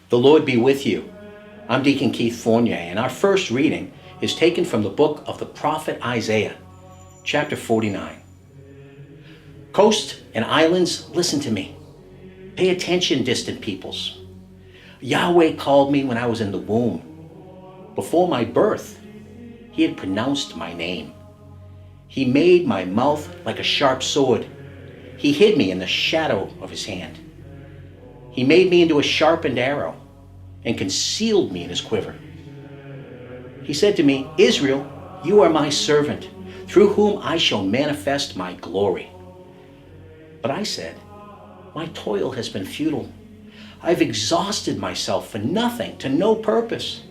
The Lord be with you. I'm Deacon Keith Fournier, and our first reading is taken from the book of the prophet Isaiah, chapter 49. Coast and islands, listen to me. Pay attention, distant peoples. Yahweh called me when I was in the womb. Before my birth, he had pronounced my name. He made my mouth like a sharp sword. He hid me in the shadow of his hand. He made me into a sharpened arrow and concealed me in his quiver. He said to me, Israel, you are my servant, through whom I shall manifest my glory. But I said, my toil has been futile. I've exhausted myself for nothing, to no purpose.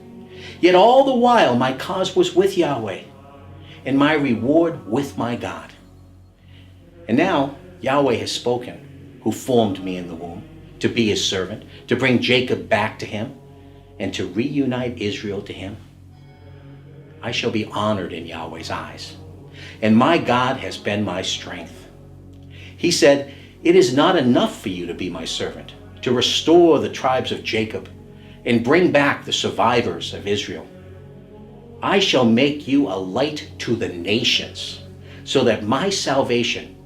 Yet all the while my cause was with Yahweh, and my reward with my God. And now Yahweh has spoken, who formed me in the womb, to be his servant, to bring Jacob back to him, and to reunite Israel to him. I shall be honored in Yahweh's eyes, and my God has been my strength. He said, it is not enough for you to be my servant, to restore the tribes of Jacob, and bring back the survivors of Israel. I shall make you a light to the nations, so that my salvation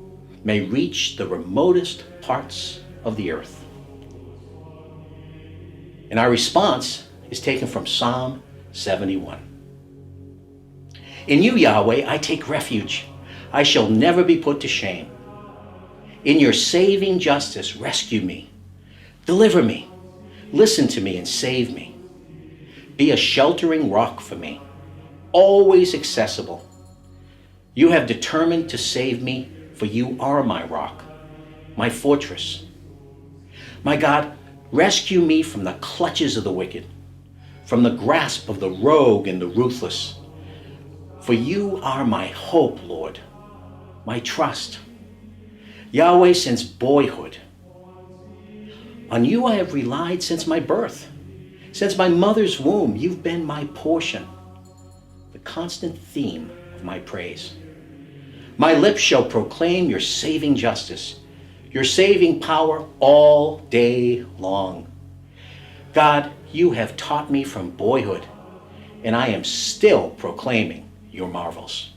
may reach the remotest parts of the earth. And our response is taken from Psalm 71. In you, Yahweh, I take refuge. I shall never be put to shame. In your saving justice, rescue me. Deliver me. Listen to me and save me. Be a sheltering rock for me, always accessible. You have determined to save me, for you are my rock, my fortress. My God, rescue me from the clutches of the wicked, from the grasp of the rogue and the ruthless. For you are my hope, Lord, my trust. Yahweh, since boyhood. On you I have relied since my birth. Since my mother's womb, you've been my portion, the constant theme of my praise. My lips shall proclaim your saving justice, your saving power all day long. God, you have taught me from boyhood, and I am still proclaiming your marvels.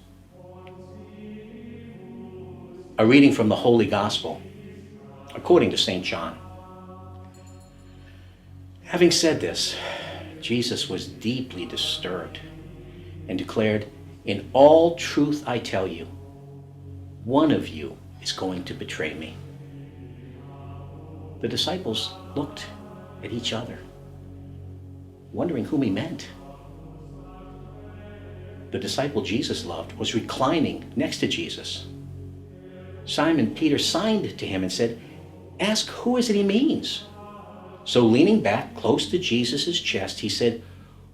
A reading from the Holy Gospel, according to St. John. Having said this, Jesus was deeply disturbed and declared, in all truth I tell you, one of you is going to betray me. The disciples looked at each other, wondering whom he meant. The disciple Jesus loved was reclining next to Jesus. Simon Peter signed to him and said, ask who is it he means. So leaning back close to Jesus' chest, he said,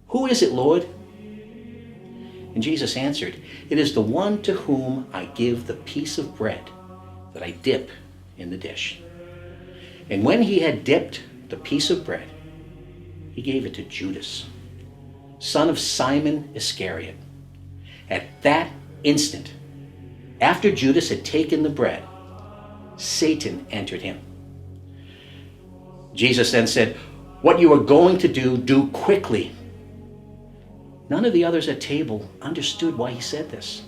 who is it, Lord? And Jesus answered, it is the one to whom I give the piece of bread that I dip in the dish. And when he had dipped the piece of bread, he gave it to Judas, son of Simon Iscariot. At that instant, after Judas had taken the bread, Satan entered him. Jesus then said, what you are going to do, do quickly. None of the others at table understood why he said this.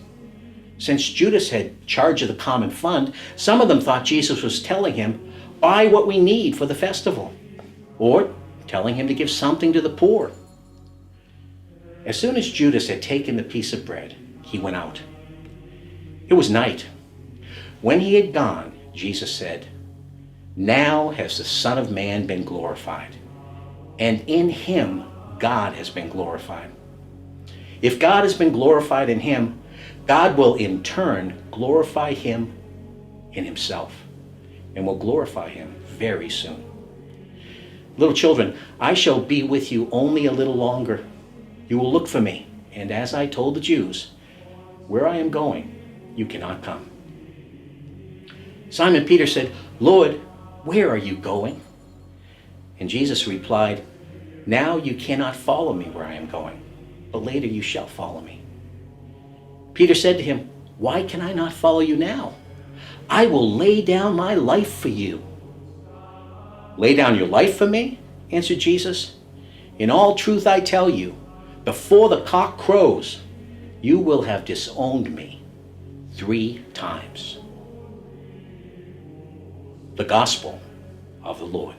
Since Judas had charge of the common fund, some of them thought Jesus was telling him, buy what we need for the festival, or telling him to give something to the poor. As soon as Judas had taken the piece of bread, he went out. It was night. When he had gone, Jesus said, now has the Son of Man been glorified, and in him God has been glorified. If God has been glorified in him, God will in turn glorify him in himself, and will glorify him very soon. Little children, I shall be with you only a little longer. You will look for me, and as I told the Jews, where I am going, you cannot come. Simon Peter said, Lord, where are you going? And Jesus replied, now you cannot follow me where I am going, but later you shall follow me. Peter said to him, why can I not follow you now? I will lay down my life for you. Lay down your life for me? answered Jesus. In all truth I tell you, before the cock crows, you will have disowned me 3 times. The Gospel of the Lord.